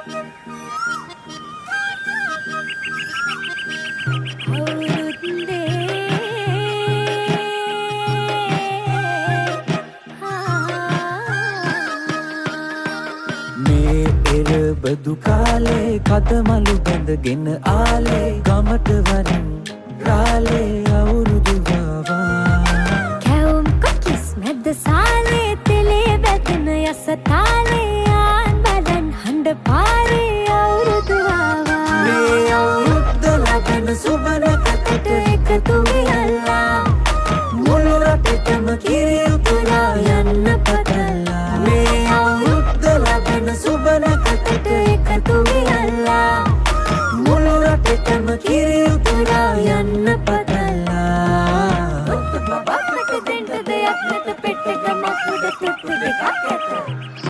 බදු කාලේ කදමලු බැඳගෙන ආලේ ගමට වරින් රාලේ අවුරුදු ගාවා කැවුම් කොකිස් මැද්ද සාලේ තෙලේ වැදෙන යසතා